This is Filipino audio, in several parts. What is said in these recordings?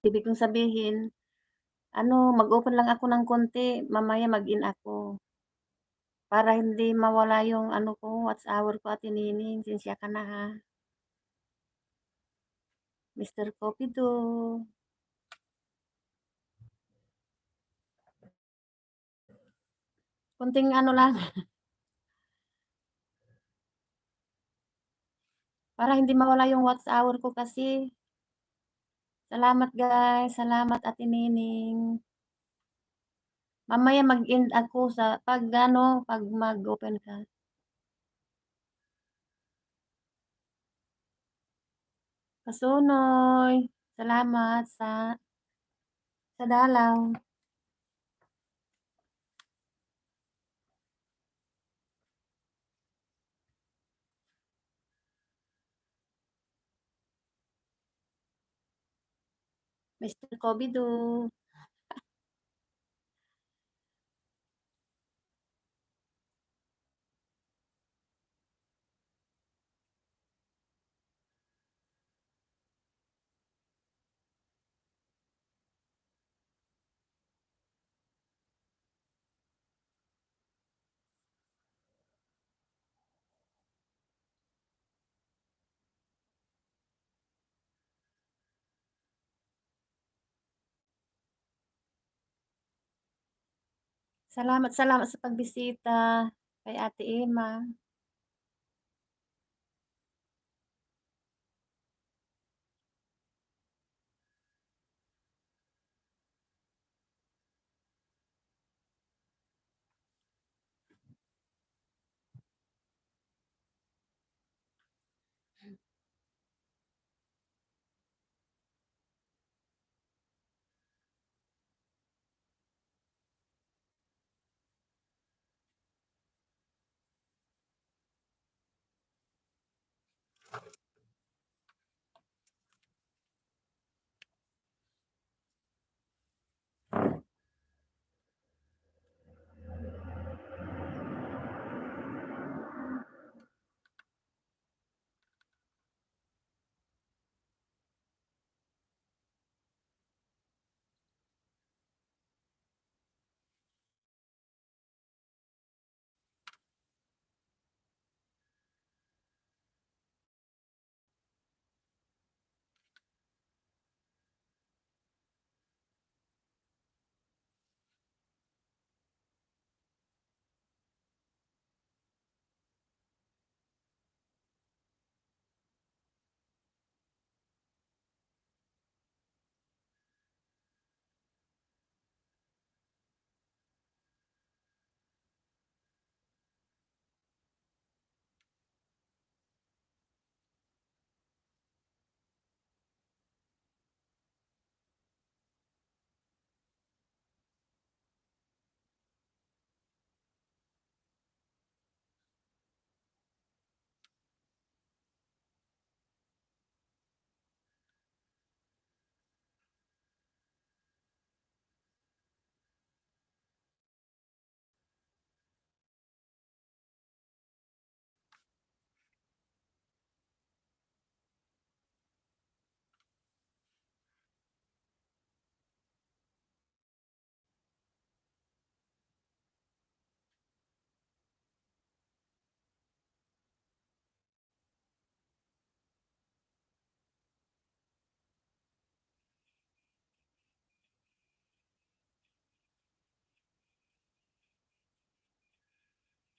Ibig kong sabihin, ano, mag-open lang ako ng konti, mamaya mag-in ako. Para hindi mawala yung ano ko, watch hour ko, Ate Nining, sensya ka na ha. Mr. Cupido, konting ano lang, para hindi mawala yung watch hour ko kasi. Salamat guys, salamat Ate Nining. Mamaya mag-end ako sa 'pag ano, 'pag mag-open ka. Kasunoy, salamat sa dalaw. Mr. Cupido. Salamat sa pagbisita kay Ate Emma.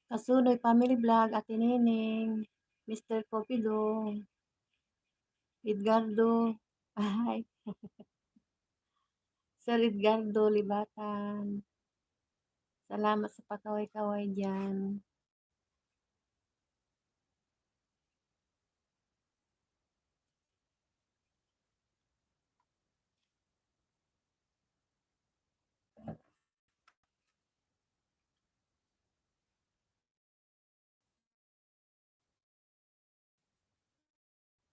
Kasunoy Family Vlog, Ate Nining, Mr. Cupido, Edgardo, ay, Sir Edgardo Libatan. Salamat sa pakaway-kaway diyan.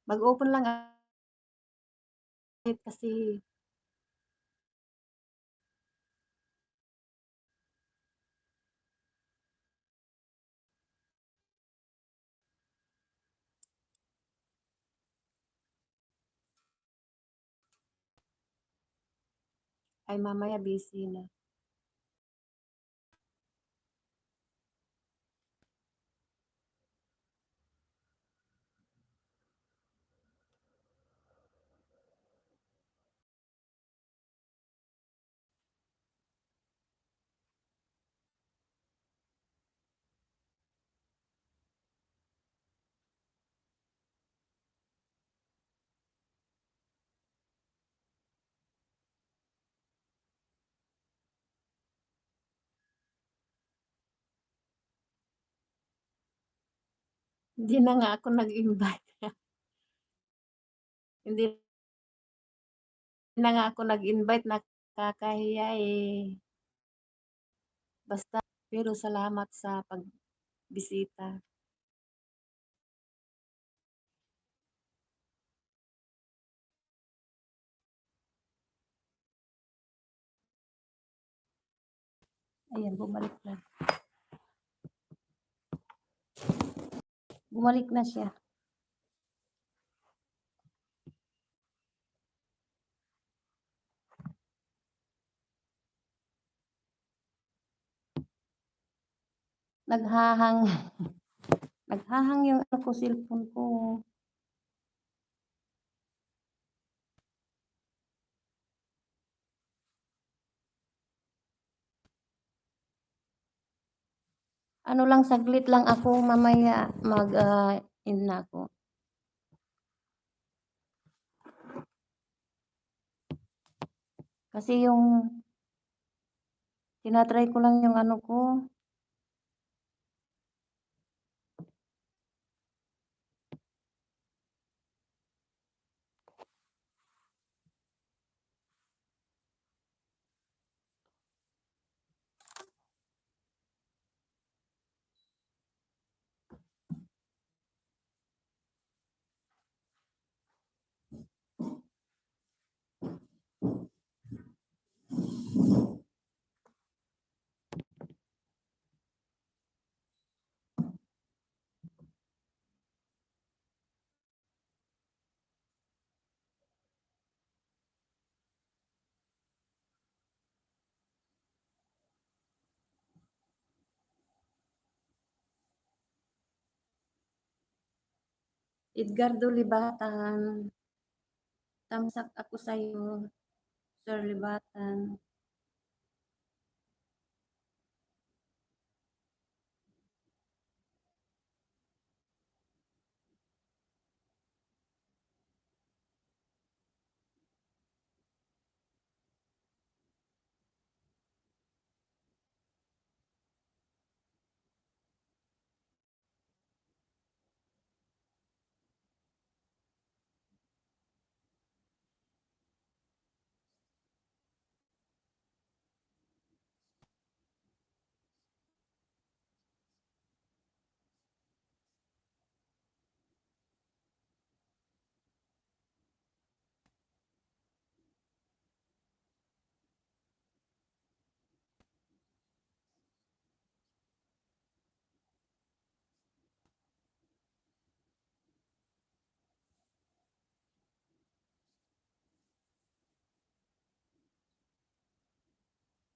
Mag-open lang kasi Ay mamaya busy na. Hindi na nga ako nag-invite. Hindi na nga ako nag-invite, nakakahiya, eh. Basta pero salamat sa pagbisita. Ayan, bumalik na. Bumalik na siya. Naghahang naghahang yung ano ko, cellphone ko. Ano lang, saglit lang ako, mamaya end na ako. Kasi yung tina-try ko lang yung ano ko. Edgardo Libatan, tamsak ako sa'yo, Sir Libatan.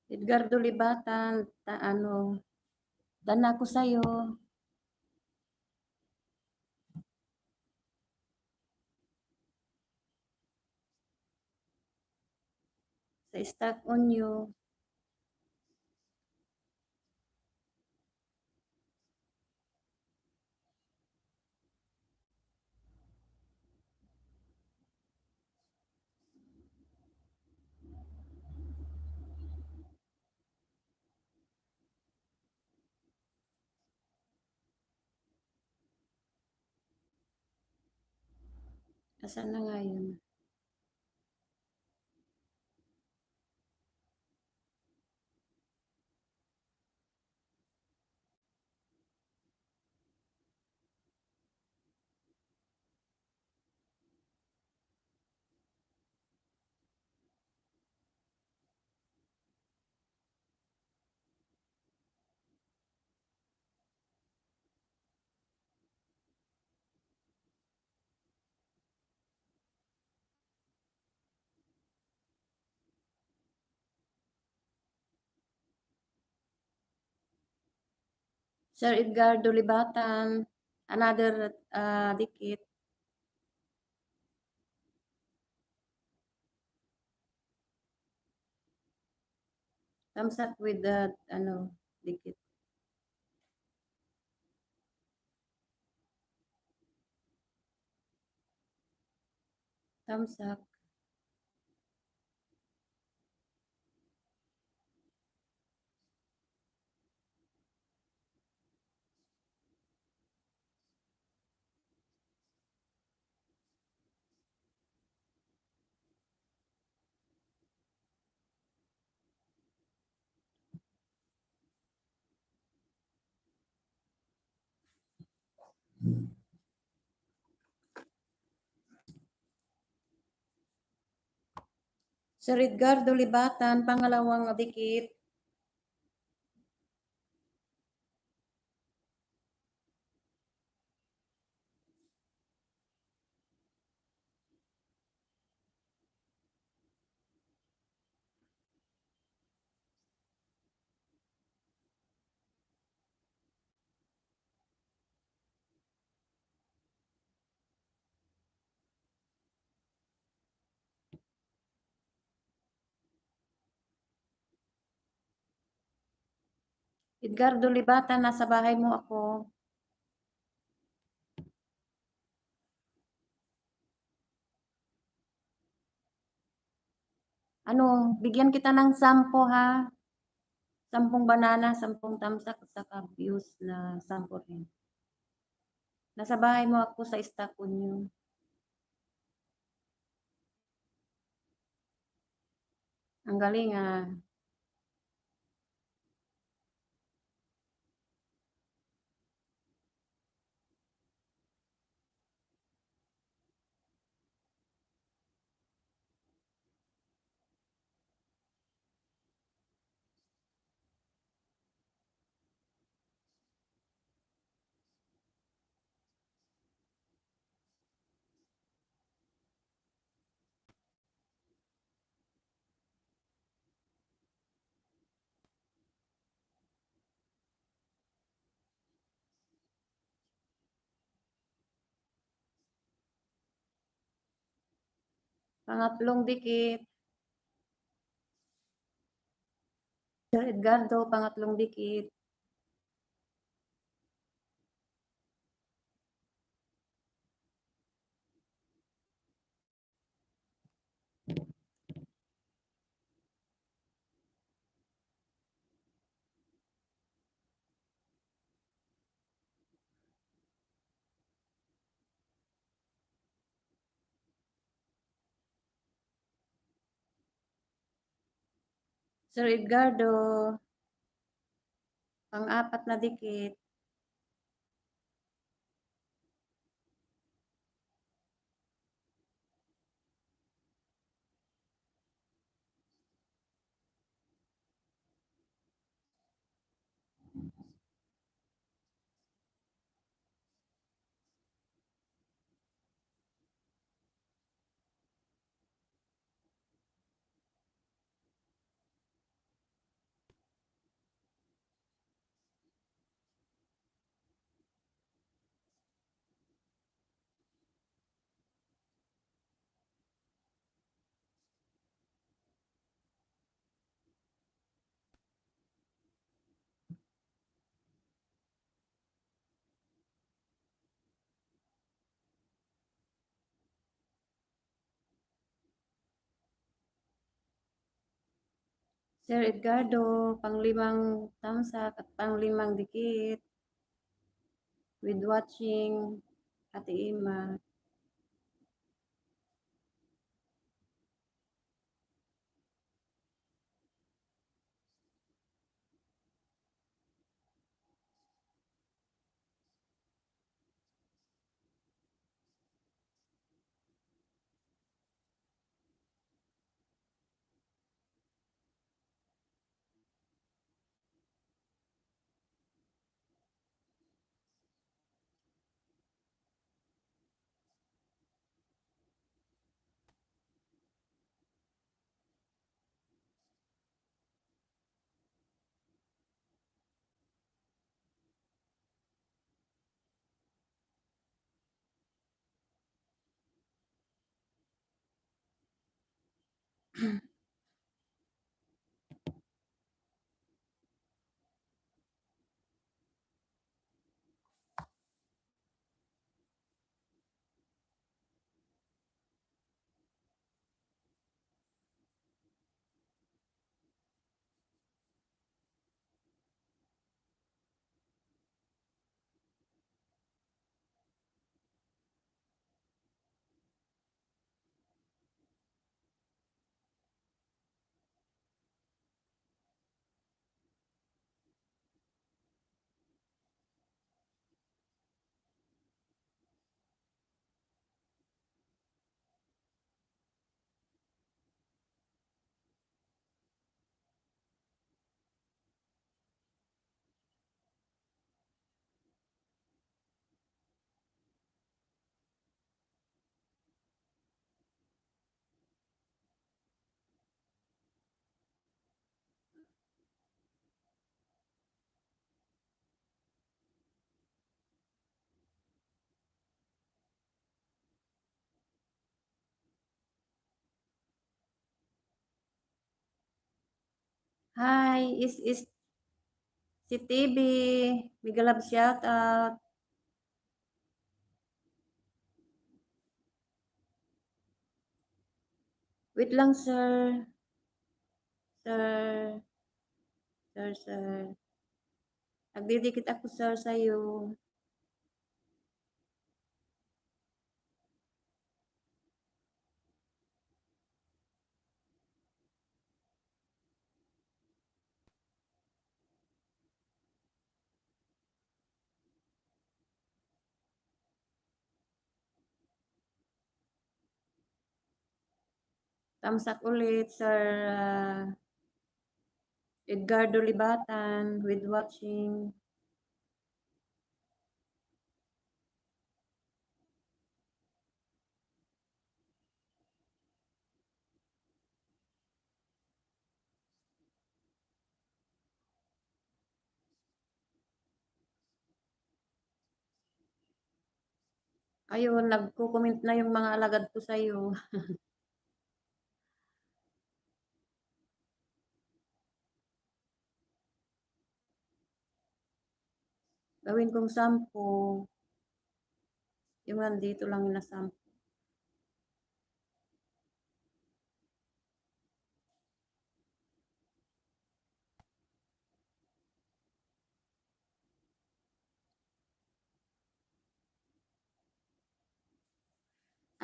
Edgardo Libatan, dana ko sa'yo. Sa stock on you. Asan na nga yun? Sir Edgardo Libatan, another dikit. Thumbs up with the ano, dikit. Thumbs up. Sir Edgardo Libatan, pangalawang dikit. Edgardo Libatan, nasa bahay mo ako. Ano, bigyan kita ng 10 ha. 10 banana, 10 tamsak, at saka views na 10 rin. Nasa bahay mo ako sa Estaco nyo. Ang galing ah. Pangatlong dikit. Sir Edgardo, pangatlong dikit. Sir Edgardo, pang-apat na dikit. Sir Edgardo, pang-5 tamsak at pang-5 dikit. With watching, Ate Ima. Hi, is si TB. Big love shout out. Wait lang, sir. Sir, sir. Nagdidikit ako, sir, sa'yo. Thumbs up ulit, sir Edgardo Libatan with watching. Ayun, nagko-comment na yung mga alagad ko sa'yo. Gawin kong 10. Yung nandito lang na 10.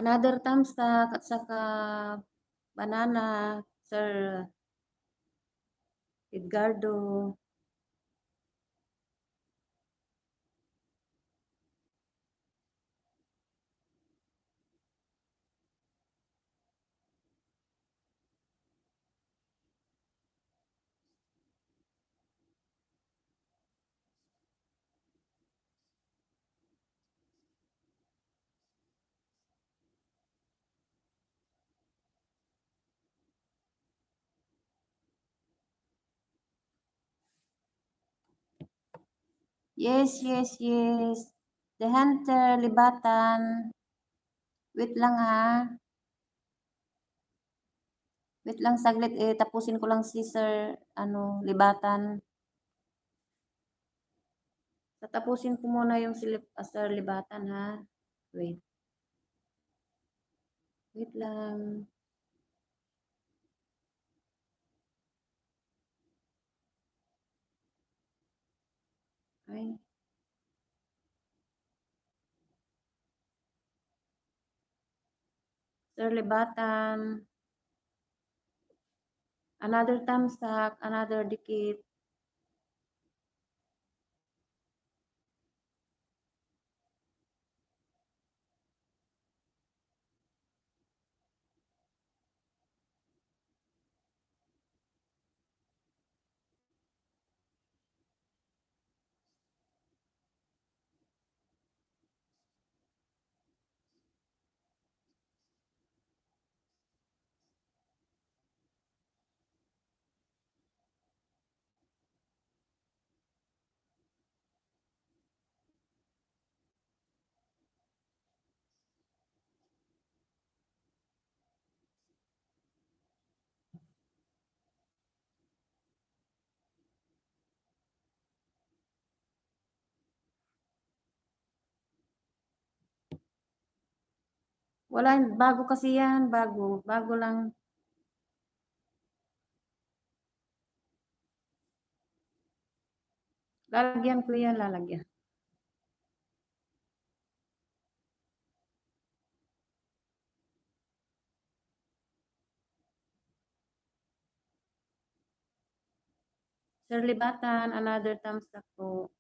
Another thumbs up at saka banana, Sir Edgardo. Yes, yes, yes. The Hunter, Libatan. Wait lang ha. Wait lang saglit tapusin ko lang si Sir Libatan. Tatapusin ko muna yung si Sir Libatan ha. Wait. Wait lang. Ay. Sir Libatan. Another thumbs up, another dikit. Wala, bago kasi yan, bago. Bago lang. Lalagyan ko yan, lalagyan. Sir Libatan, another thumbs up po.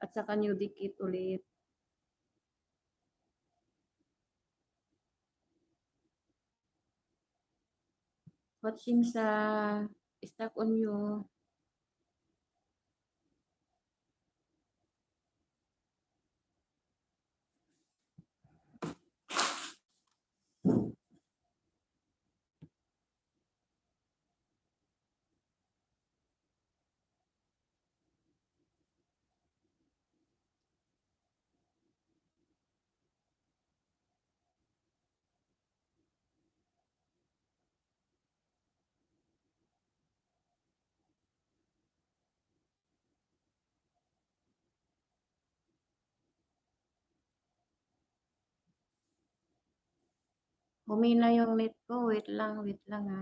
At saka new dikit ulit. Watching sa stock on you. Humina yung net ko. Wait lang ha.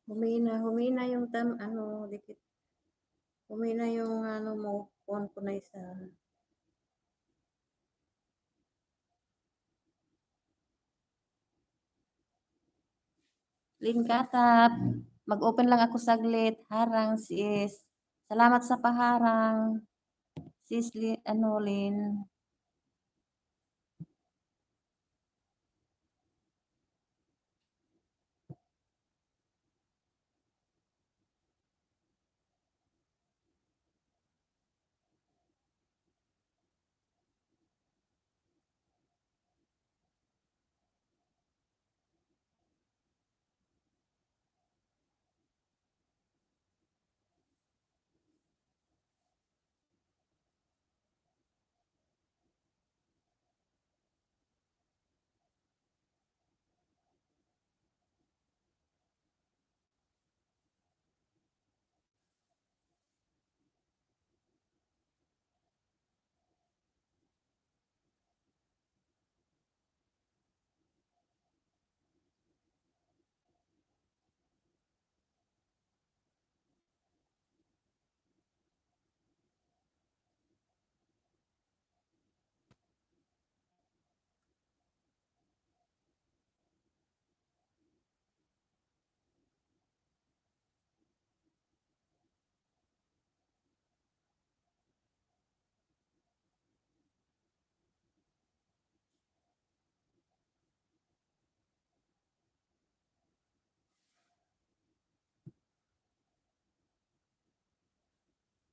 Humina yung dikit. Humina yung mo, phone ko na isa. Lin Katap, mag-open lang ako saglit. Harang, sis. Salamat sa paharang. Sis, Lin.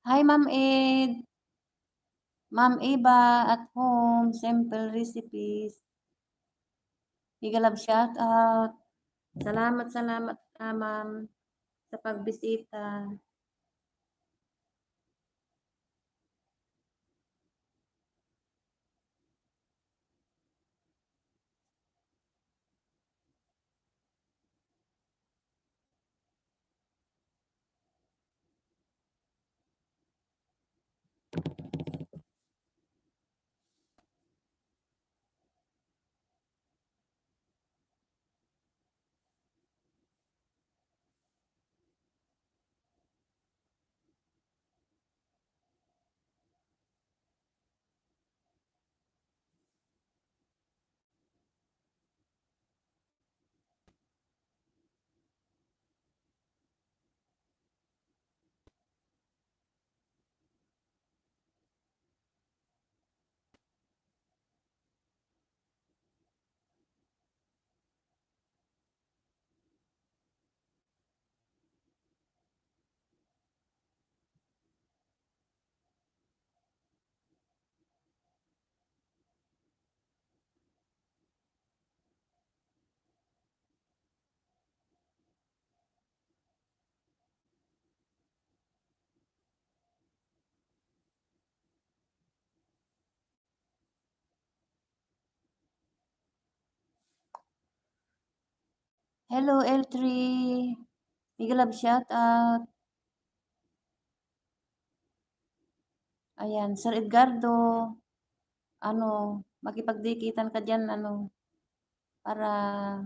Hi, Ma'am Ed. Ma'am Eva at home. Simple recipes. Higalab shout out. Salamat, ma'am, sa pagbisita. Hello, L3. Mega love shout out. Ayan, Sir Edgardo. Ano, makipagdikitan ka dyan, ano, para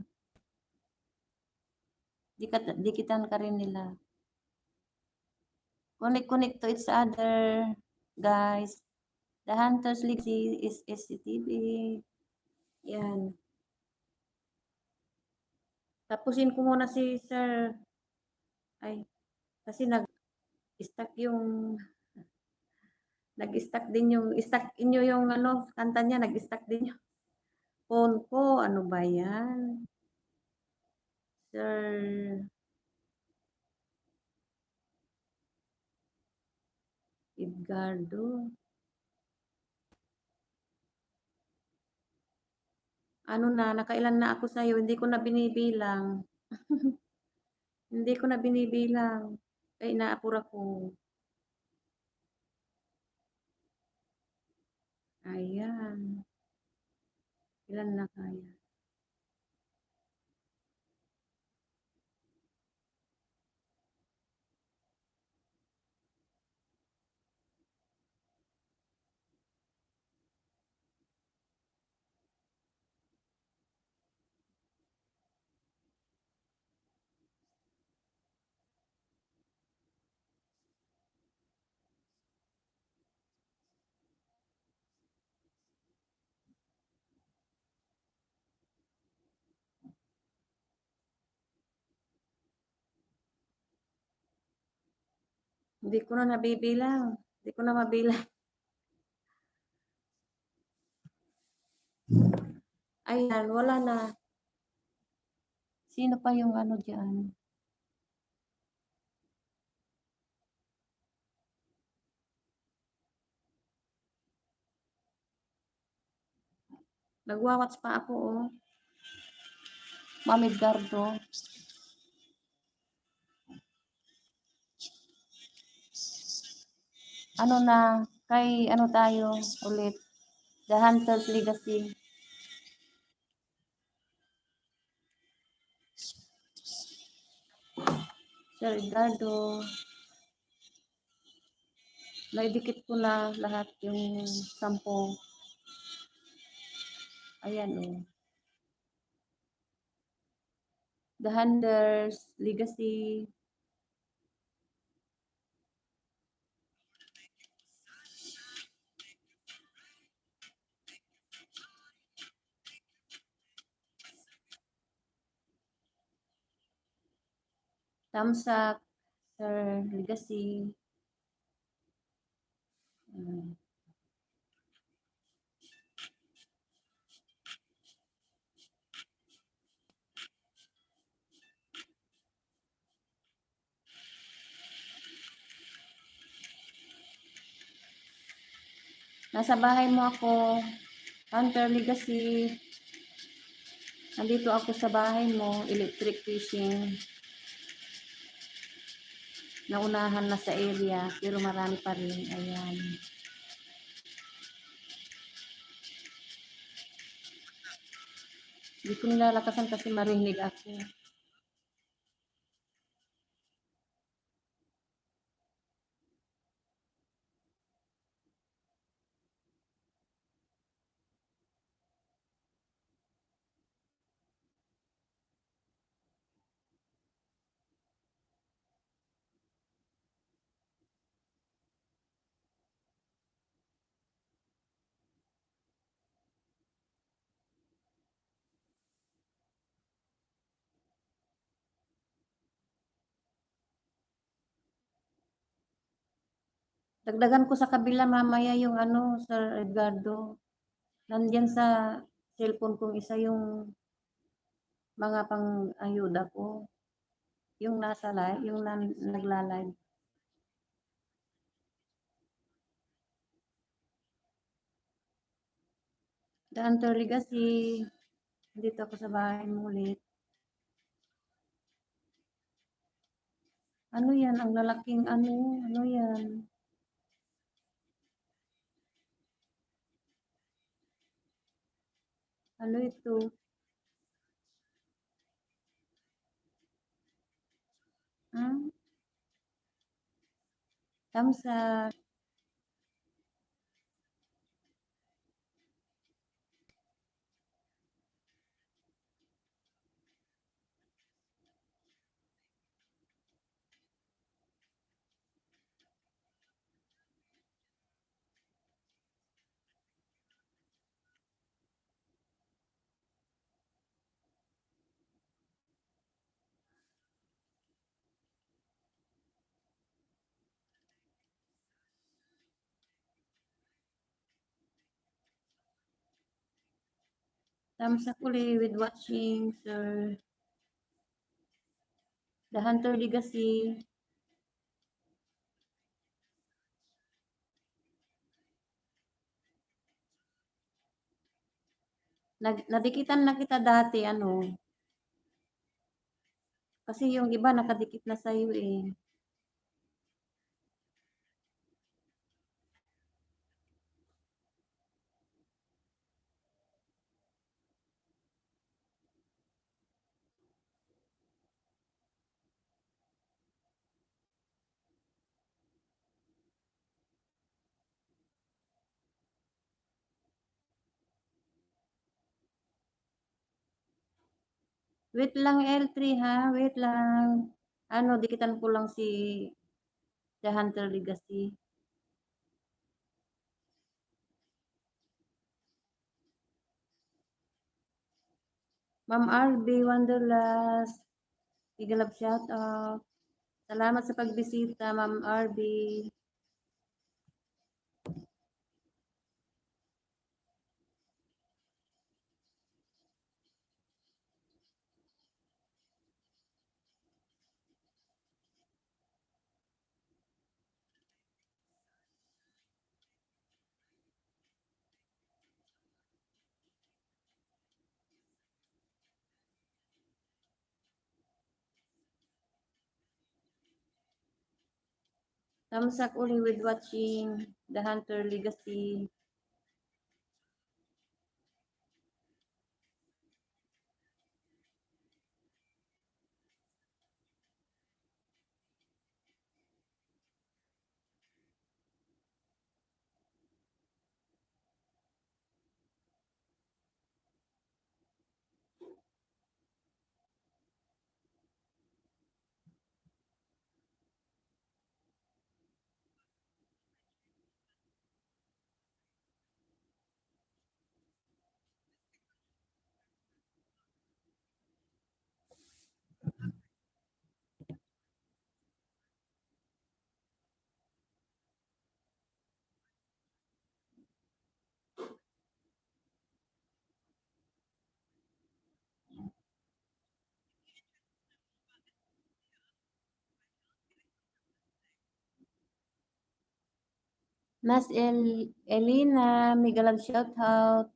dikitan ka rin nila. Connect to each other, guys. The Hunter's Legacy is SCTV. Yan. Tapusin ko muna si Sir. Ay, kasi nag-stuck yung nag-stuck din yung stuck inyo yung ano, kanta niya, nag-stuck din yung phone ko. Ano ba yan? Sir Edgardo. Ano na, nakailan na ako sa'yo, hindi ko na binibilang. Hindi ko na binibilang. Ay, inaapura ko. Ayan. Ilan na kaya? Hindi ko na nabibilang. Hindi ko na mabilang. Ayan, wala na. Sino pa yung ano dyan? Nagwawats pa ako, oh. Ma'am Edgardo. Ano na, kay ano tayo ulit? The Hunter's Legacy. Sir Edgardo. Naidikit ko na lahat yung 10. Ayan, oh. The Hunter's Legacy. Tamsak. Sir Legacy. Nasa bahay mo ako. Hunter Legacy. Nandito ako sa bahay mo. Electric fishing. Naunahan na sa area. Pero marami pa rin. Ayan. Hindi ko nilalakasan kasi marinig ako. Dagdagan ko sa kabila mamaya yung ano, Sir Edgardo. Nandyan sa cellphone kong isa yung mga pang-ayuda ko. Yung nasa live, yung nagla-live. The Hunter Legacy. Dito ako sa bahay mo ulit. Ano yan? Ang lalaking ano? Ano yan? Ano ito? Hmm, tamsak. Tamsak uli with watching, sir. The Hunter Legacy. Nadikitan na kita dati, ano. Kasi yung iba nakadikit na sa'yo eh. Wait lang L3 ha, wait lang. Ano, dikitan ko lang si The Hunter Legacy. Ma'am RB Wanderlust, Igalab shout out. Salamat sa pagbisita, Ma'am RB. Tamsak uli with watching The Hunter Legacy. Mas Elina, Migalab shout out.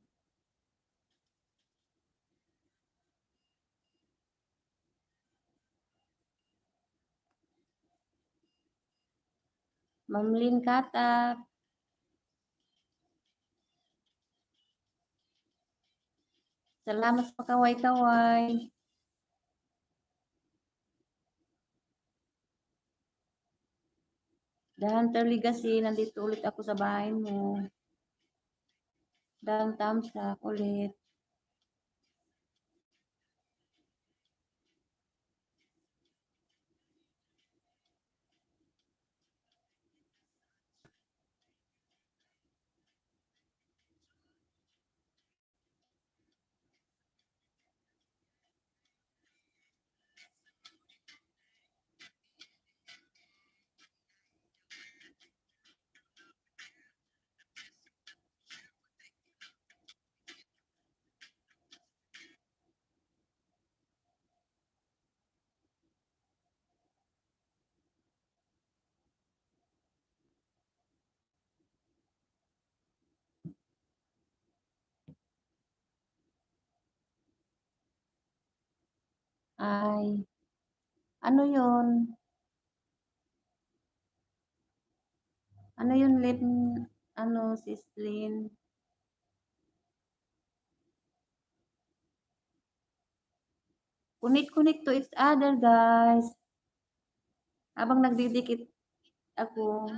Ma'am Lynn Katak. Salamat sa pakaway-kaway. The Hunter Legacy, nandito ulit ako sa bahay mo. Dang tamsak ulit. Ay, ano yun? Ano yun, Lynn? Ano, sis Lynn? Connect to each other, guys. Habang nagdidikit ako,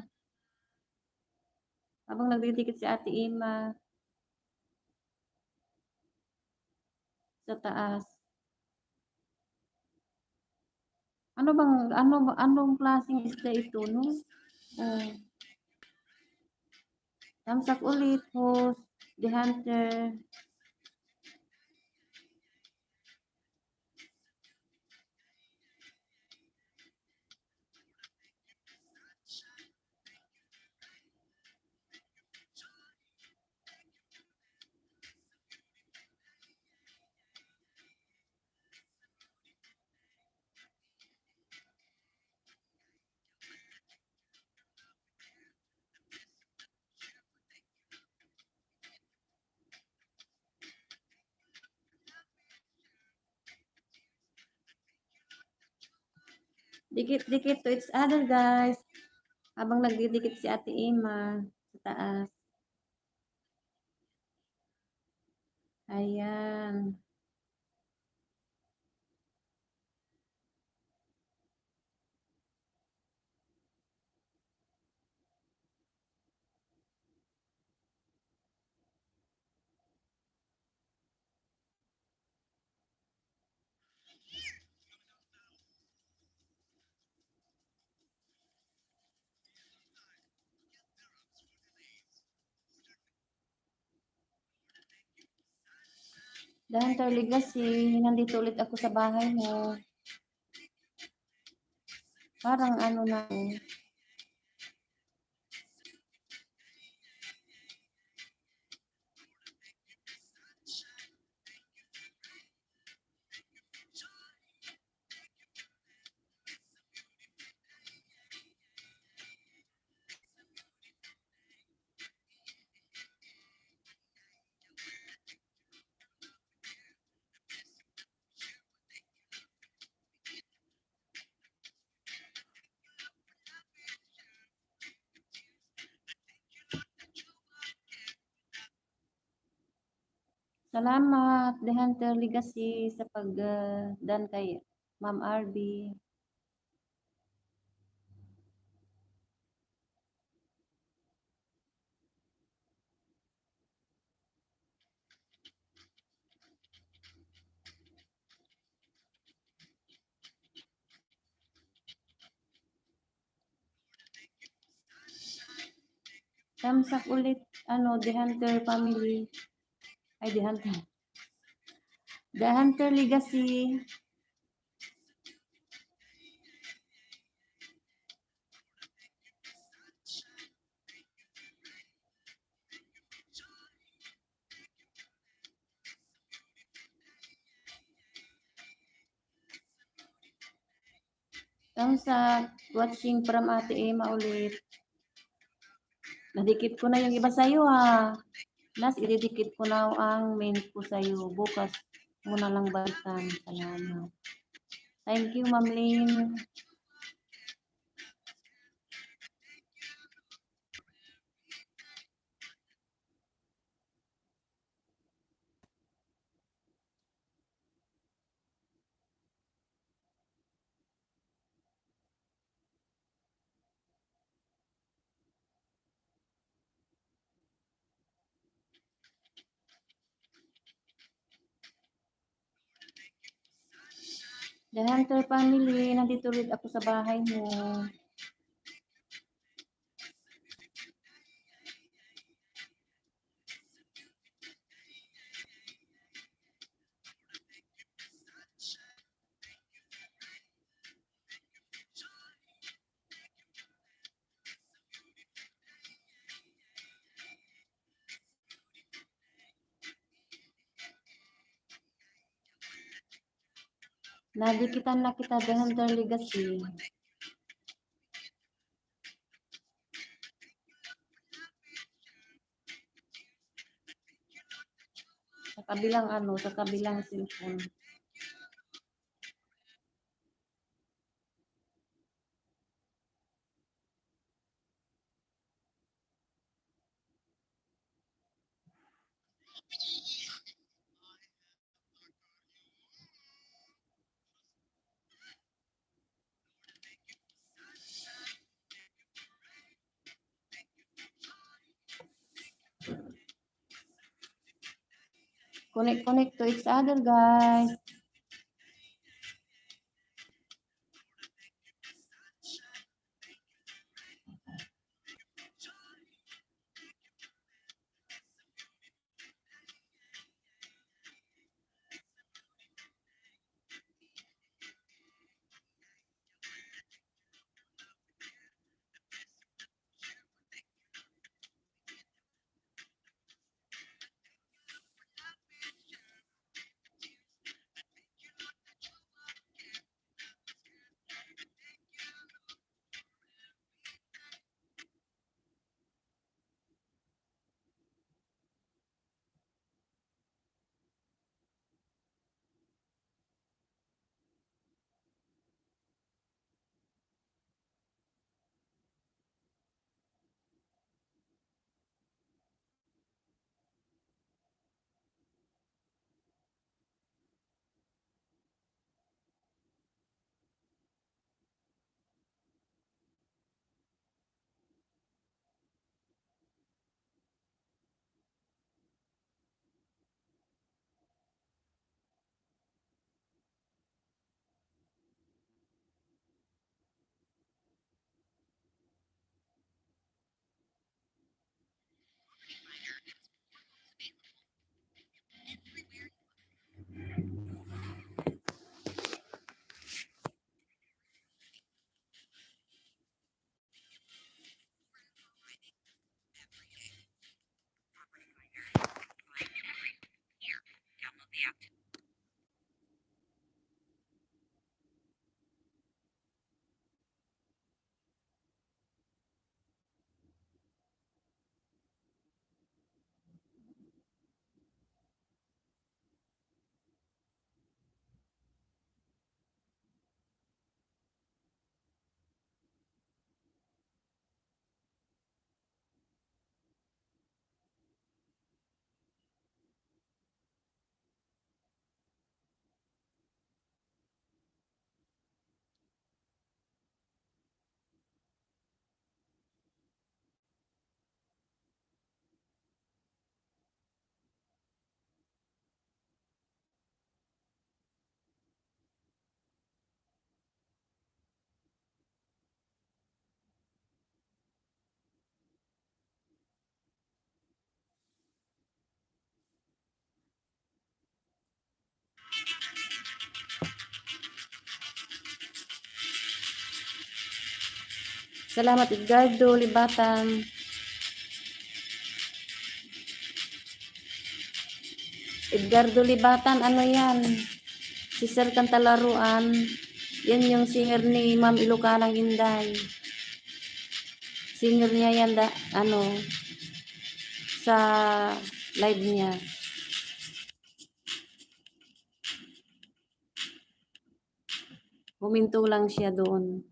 habang nagdidikit si Ate Ima sa taas. Anong klaseng isda ito, no? Oh, tamsak ulit, host, the hunter. Dikit-dikit to each other, guys. Habang nagdidikit si Ate Ima sa taas. Ayan. The Hunter Legacy, nandito ulit ako sa bahay mo. Parang ano na ako. Salamat, The Hunter Legacy, sa pag-dan kay Ma'am RB. Tamsak ulit, The Hunter family. Ay, The Hunter. The Hunter Legacy. Tamsak, watching from Ate Emma ulit. Nadikit ko na yung iba sa'yo, ha. Nas, ididikit ko na ang main ko sa'yo. Bukas mo na lang balikan. Salamat. Thank you, Ma'am Lynn. The Hunter family, nandito ulit ako sa bahay mo. Nadikitan na kita, The Hunter Legacy. Sa kabilang cellphone. Connect to each other, guys. Salamat, Edgardo Libatan. Edgardo Libatan, ano yan? Si Sir Cantalaruan. Yan yung singer ni Ma'am Ilocanang Inday. Singer niya yan, sa live niya. Huminto lang siya doon.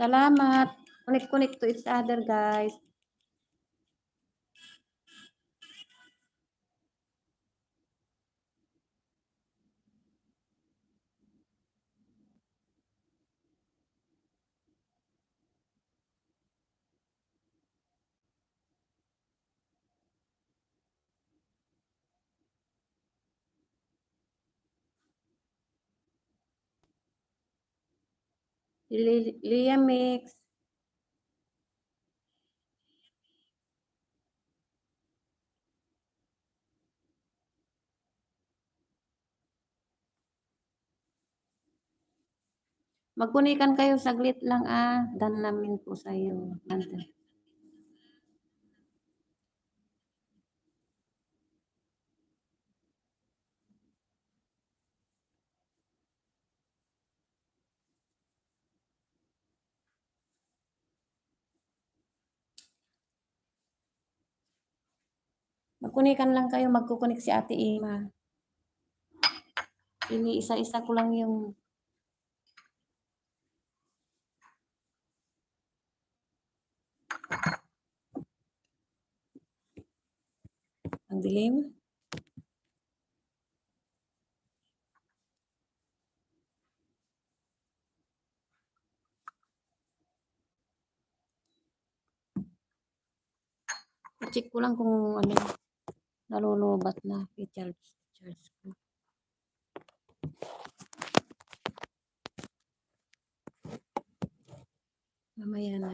Salamat. Connect to each other, guys. Lia Mix. Magkunikan kayo saglit lang dan namin po sa iyo. Magkunikan lang kayo, magkukunik si Ate Ima. Isa-isa ko lang yung ang dilim. I-check ko lang kung ano, nalolobat na. I-charge ko. Mamaya na.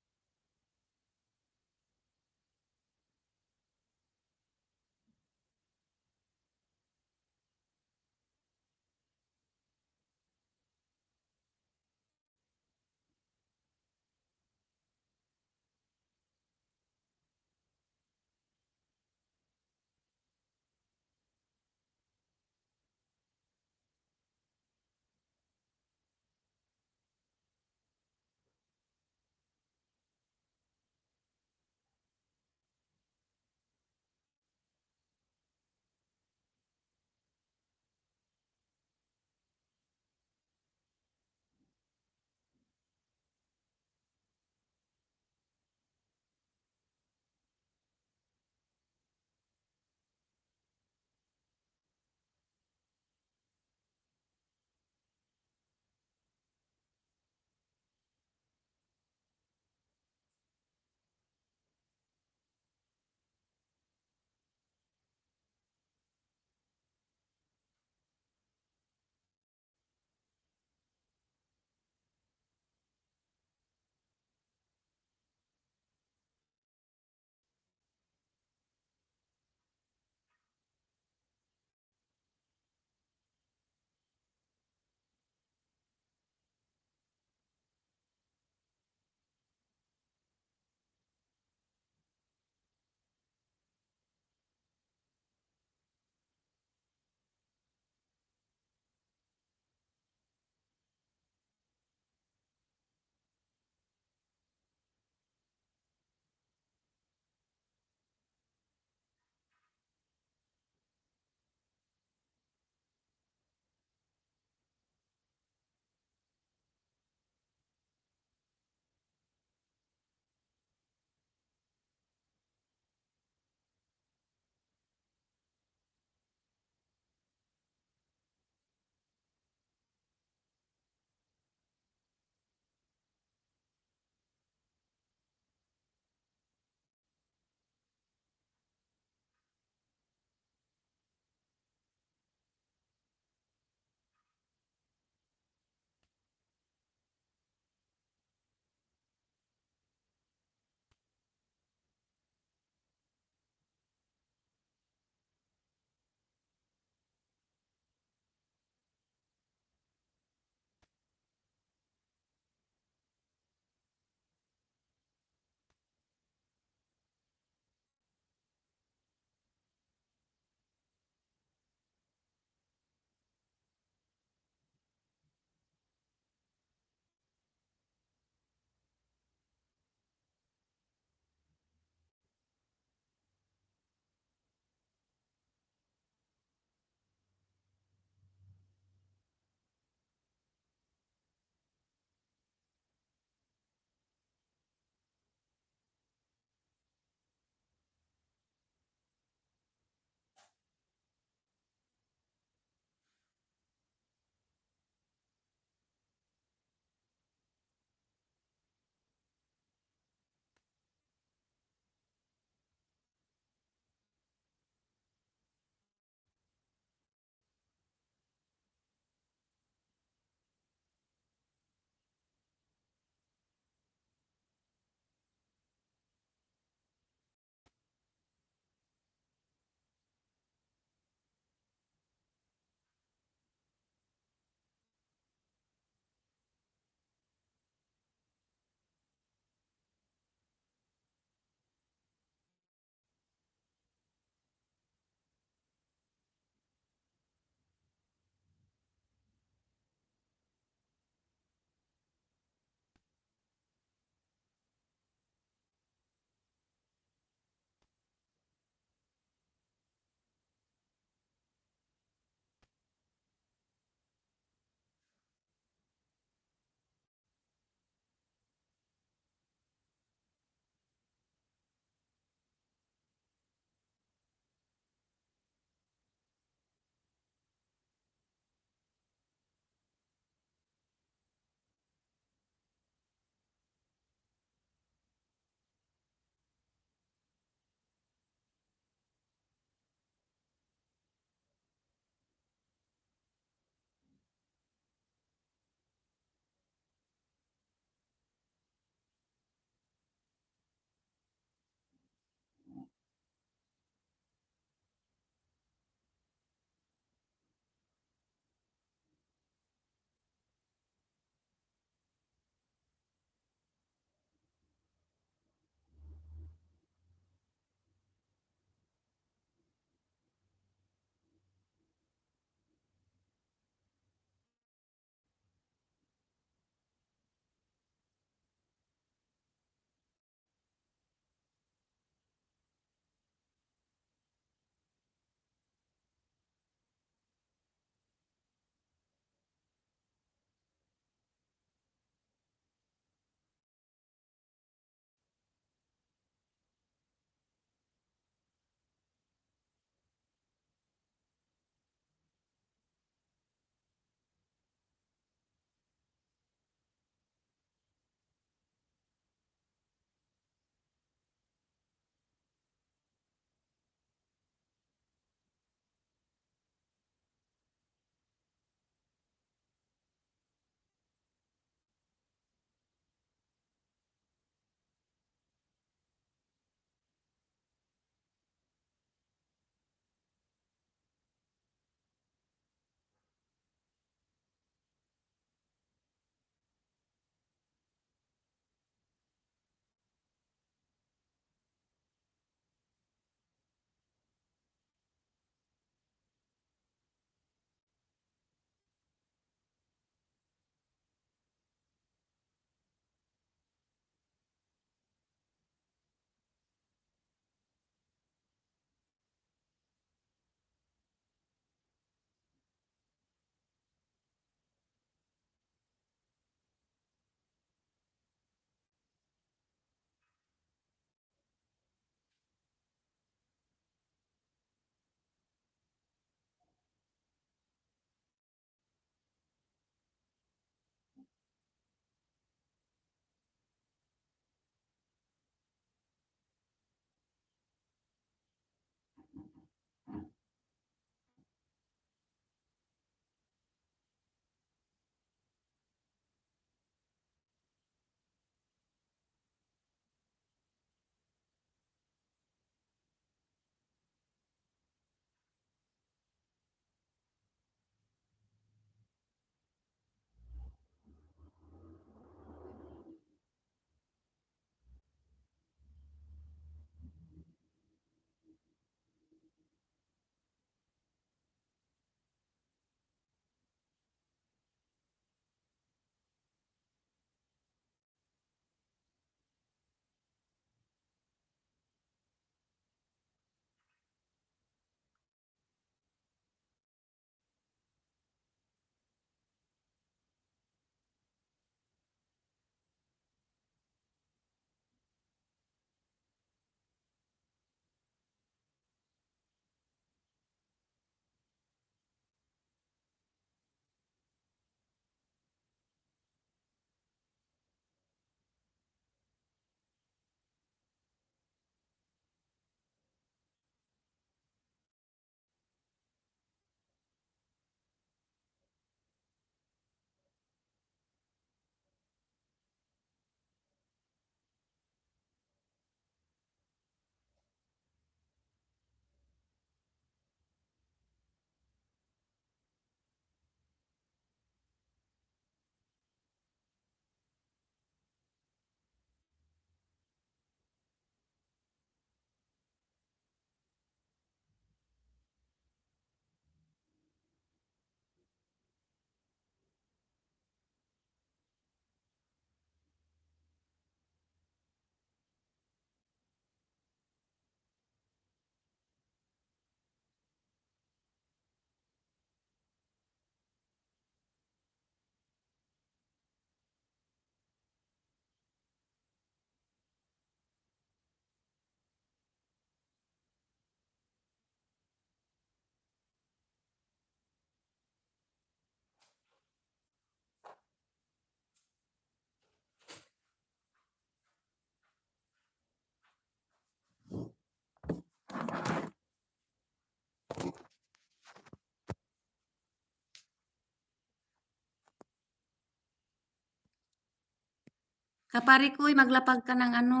Kapari ko'y maglapag ka ng ano,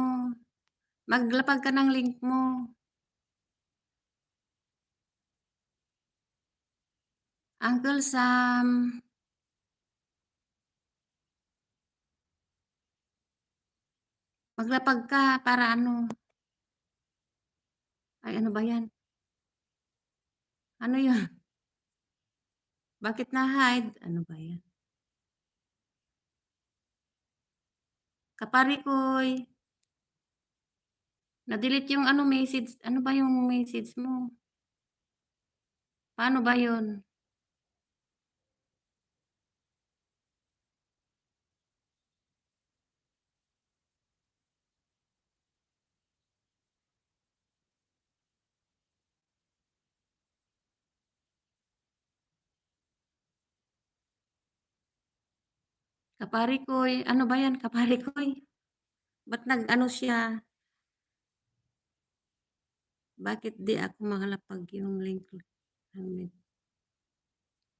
maglapag ka ng link mo. Uncle Sam. Maglapag ka para ano. Ay, ano ba yan? Ano yun? Bakit na-hide? Ano ba yan? Kapari ko'y, na-delete yung ano message. Ano ba yung message mo? Paano ba yun? Kapari ko'y, ano ba yan? Kapari ko'y, ba't nag-ano siya? Bakit di ako makalapag yung link ng mint?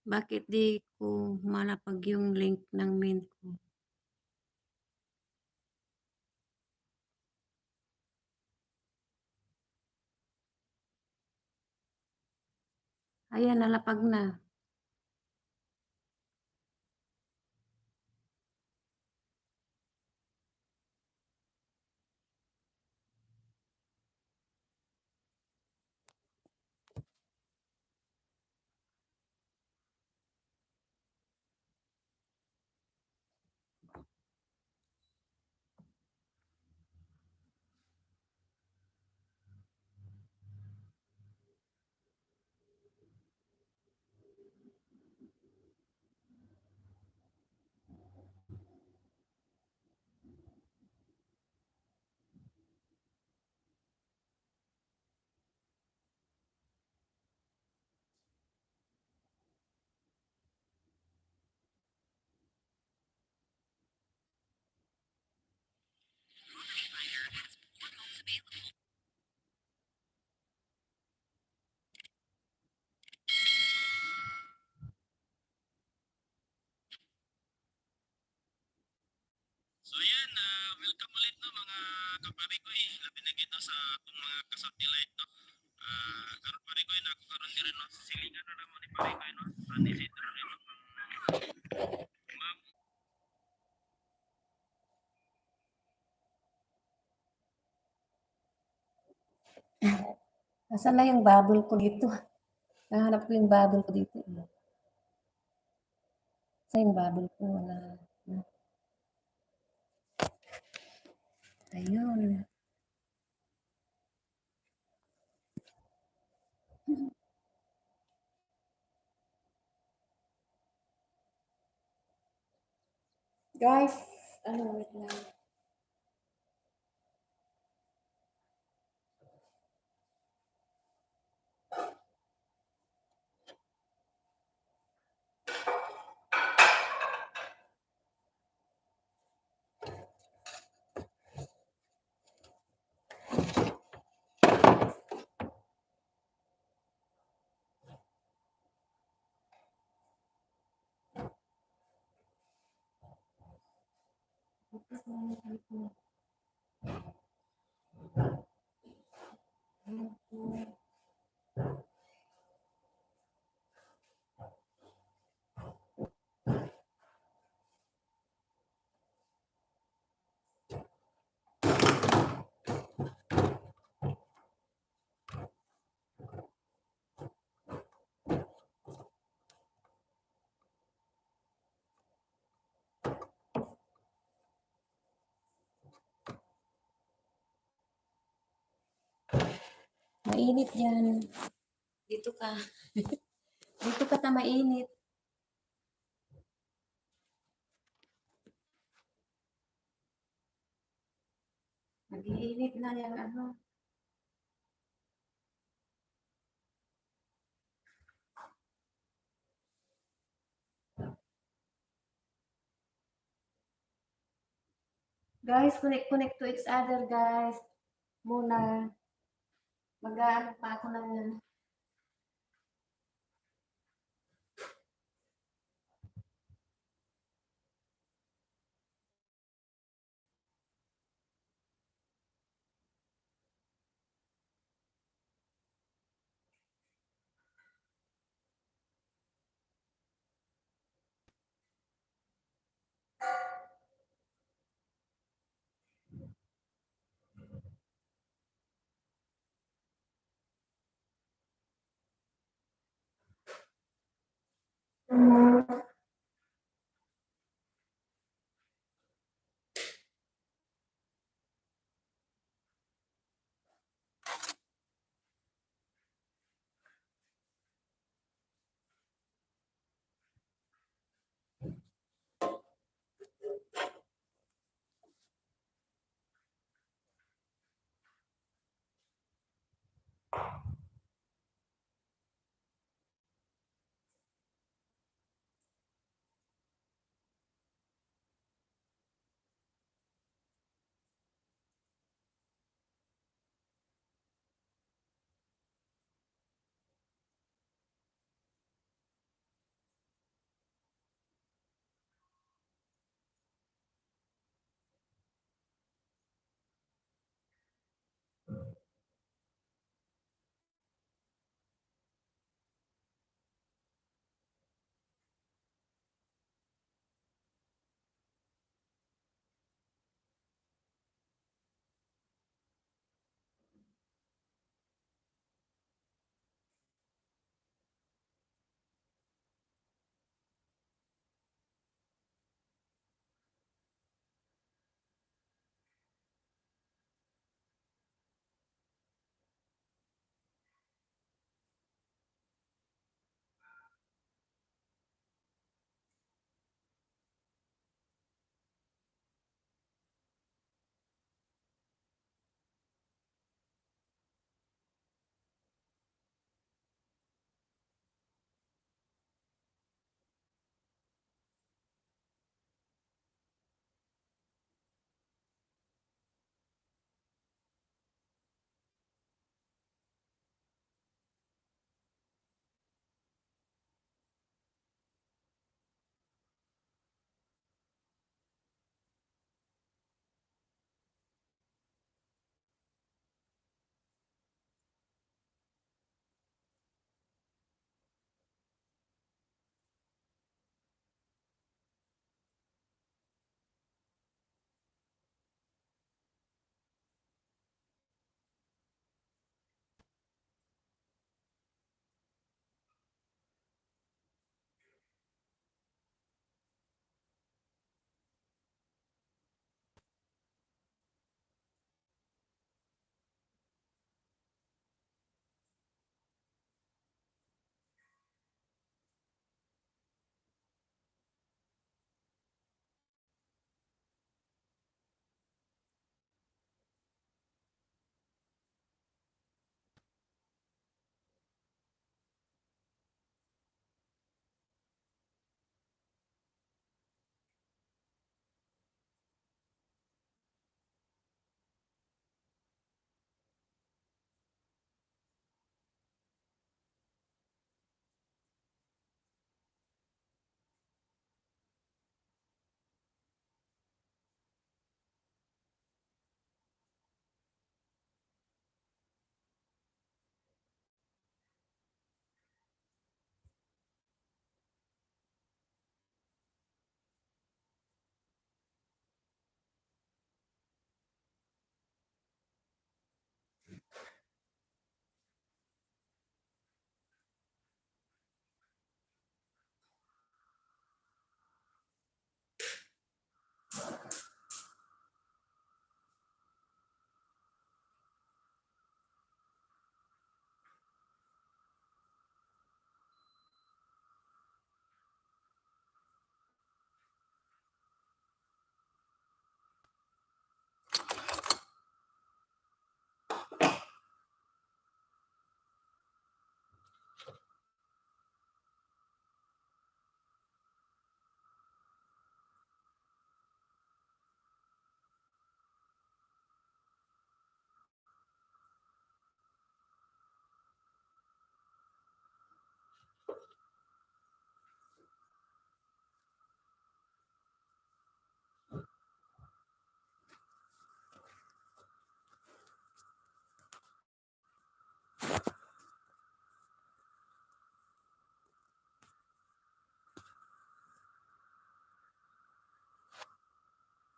Bakit di ko malapag yung link ng mint ko? Ayan, nalapag na. So yan, welcome ulit no mga kapari ko labi na kita sa atong mga kasatellite no. Karon pare ko nagkaroon din rin no sa silingan na naman ni pare ko no. San Isidro rin no. Ma'am, Nasaan na yung bubble ko dito? Nahanap ko yung bubble ko dito. Saan yung bubble ko? Wala. Ayun. Guys, ano, wait lang. Mainit yan. Dito ka. Dito ka ta mainit. Nag-iinit na yan, ano. Guys, connect to each other, guys. Muna. Mag-aano pa ako ng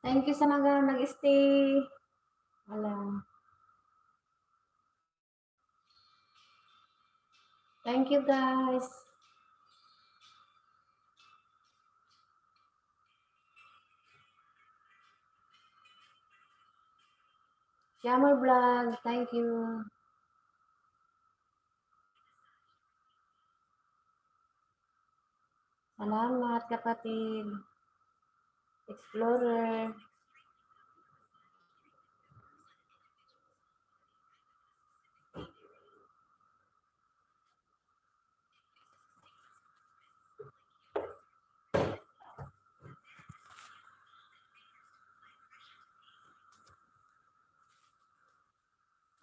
Thank you sa mga nag-stay. Wala. Thank you guys. Jammer Vlog, thank you. Salamat kapatid. Explorer.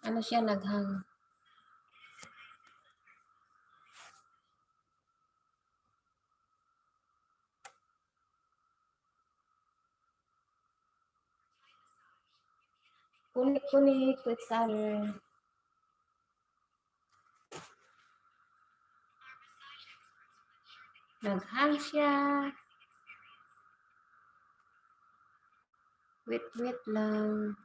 Ano siya naghang? Kunik-kunik to each other. Naghang siya. Wait lang.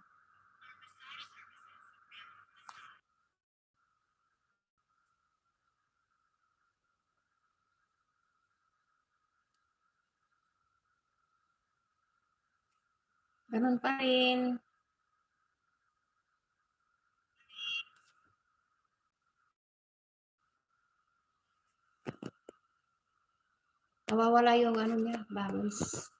Ganun pa rin. Nawawala yung ano niya, balance.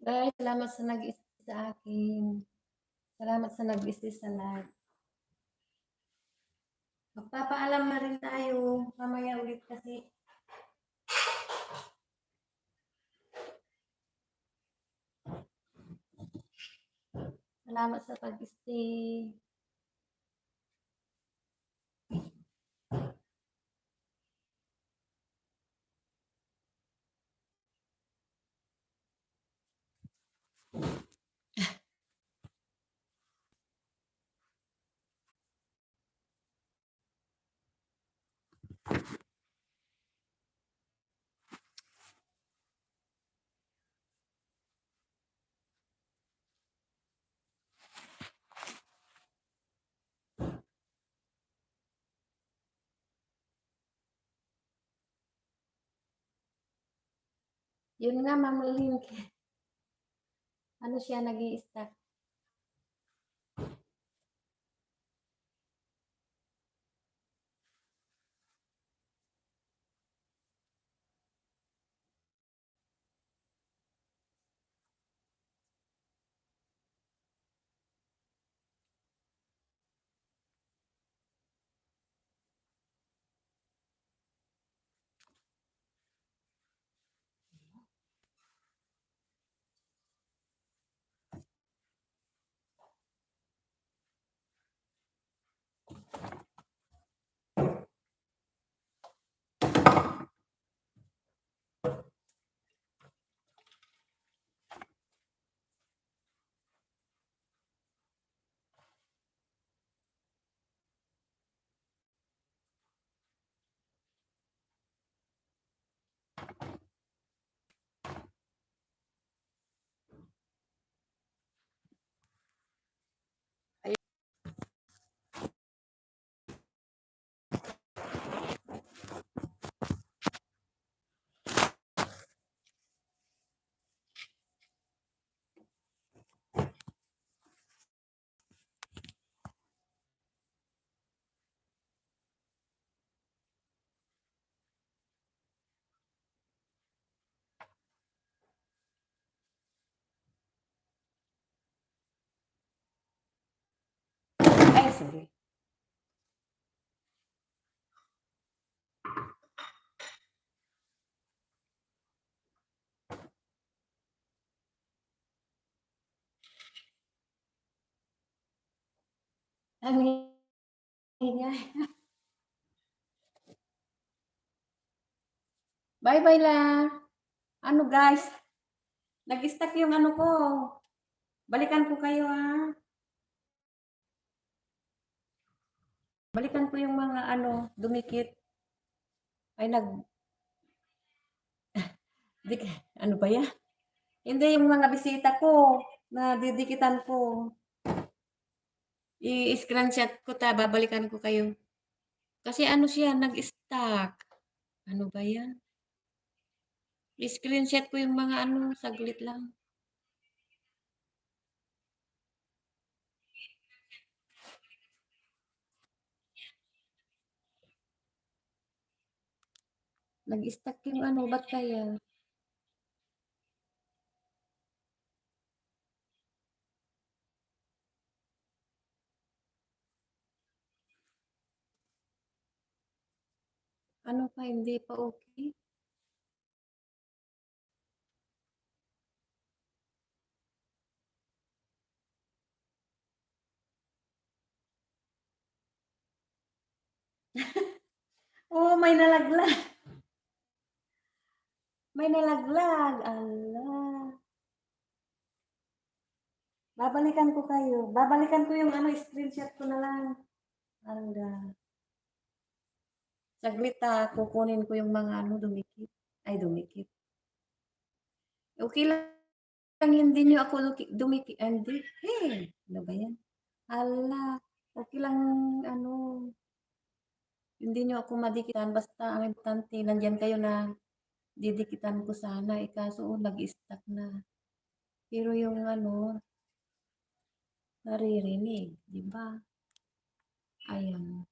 Guys, salamat sa nag-assist sa akin. Salamat sa nag-assist sa live. Magpapaalam na rin tayo. Mamaya ulit kasi. Salamat sa pag-stay. Yun nga, Ma'am Link. Ano siya, nag-i-stack. Ay, sorry. Ang ingay. Bye-bye lang. Ano guys, nag-stuck yung ano ko. Balikan ko kayo ha. Balikan ko yung mga ano, dumikit. Ay dik, ano ba yan? Hindi yung mga bisita ko na didikitan ko. I-screenshot ko babalikan ko kayo. Kasi ano siya, nag-stuck. Ano ba yan? I-screenshot ko yung mga ano, saglit lang. Nag-stuck yung ano, ba't kaya? Ano pa, hindi pa okay? Oo, may nalaglag. May nalaglag. Allah. Babalikan ko kayo. Babalikan ko yung ano, screenshot ko na lang. Allah. Saglit kukunin ko yung mga ano, dumikit. Ay, dumikit. Okay lang, hindi nyo ako dumikit. Hindi. Hey, ano ba yan? Allah. Okay lang, ano, hindi nyo ako madikitan. Basta ang importante, nandyan kayo na didikitan ko sana. Kaso, nag-stuck na. Pero yung ano, naririnig. Di ba? Ayan.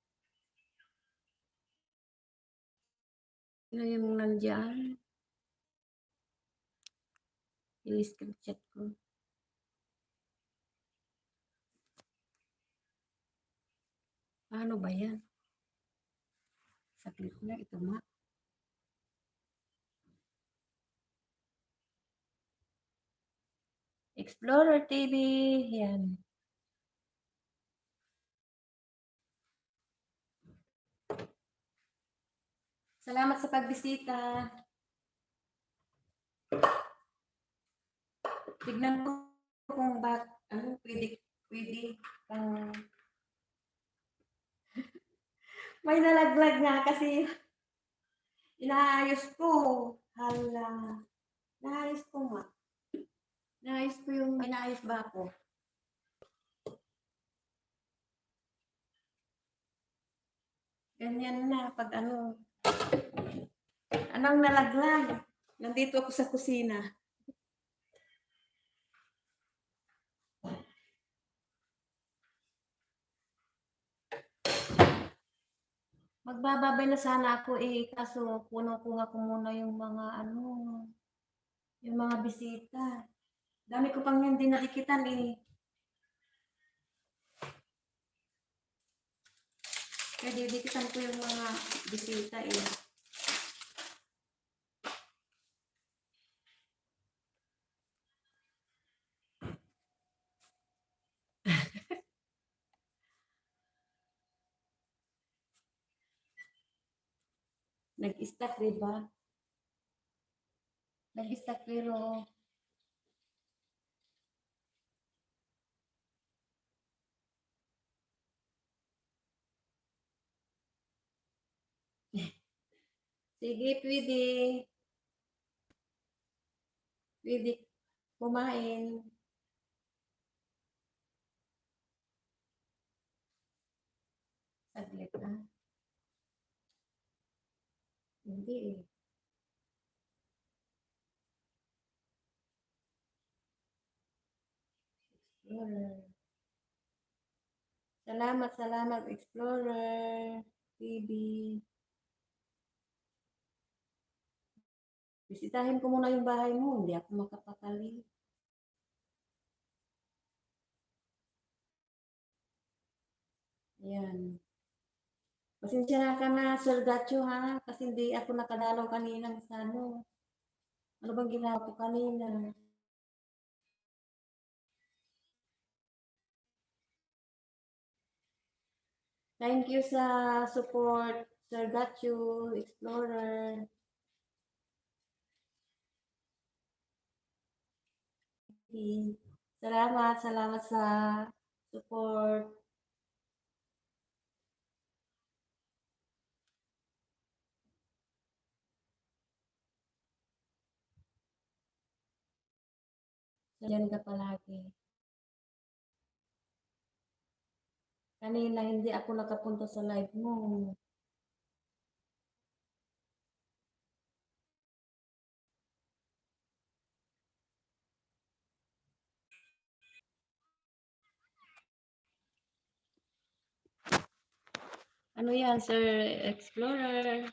Sino yung nandyan? I-screenshot ko. Paano ba yan? Saglit na, ito nga. Explorer TV. Yan. Salamat sa pagbisita. Tignan ko kung ano, pwede pang may nalaglag nga kasi inaayos ko. Hala. Naayos ko nga. Naayos ko yung inaayos ba ako? Ganyan na pag ano. Anong nalaglag? Nandito ako sa kusina. Magbababay na sana ako kaso kuha ko muna yung mga ano, yung mga bisita. Dami ko pang hindi nadikitan Kaya didikitan ko yung mga bisita Nag-stack, diba? Nag-stack pero sige, pwede. Pwede kumain. Saglit na. Hindi Explorer. Salamat, Explorer. TV. Bisitahin ko muna yung bahay mo. Hindi ako makapakali. Ayan. Pasensya na ka na, Sir Gacho, ha? Kasi hindi ako nakadalaw kanina sa ano. Ano bang ginawa ko kanina? Thank you sa support, Sir Gatchu, Explorer. Salamat, salamat sa support. Diyan ka palagi. Kanina hindi ako nakapunta sa live mo. Ano yan, Sir Explorer?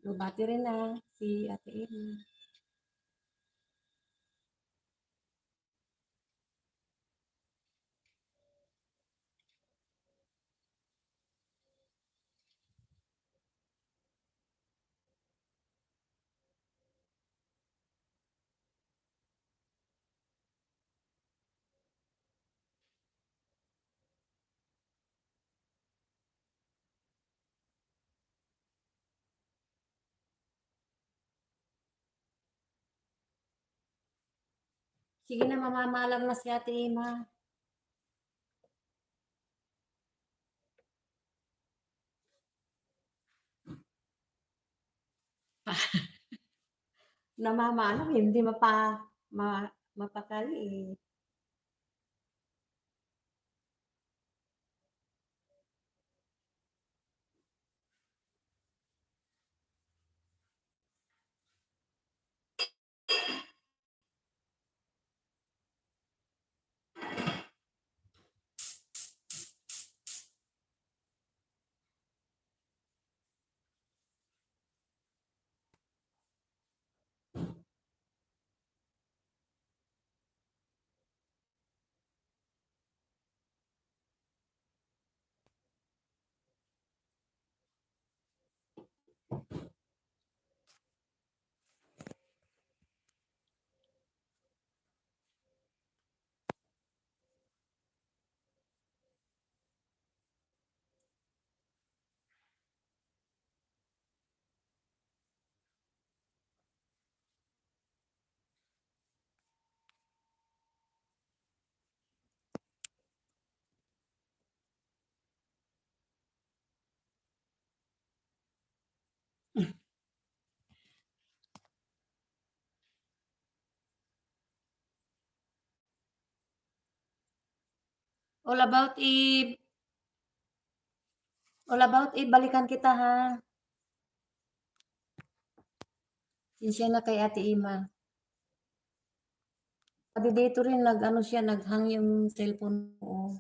Lubati rin na si Ate Amy. Sige na, mamamalam na si Ate Ima. Namamalam, hindi mapakali eh. All about Eve. All about Eve, balikan kita ha. Sinsya na kay Ate Ima. Pati dito rin nag-ano siya, naghang yung cellphone ko.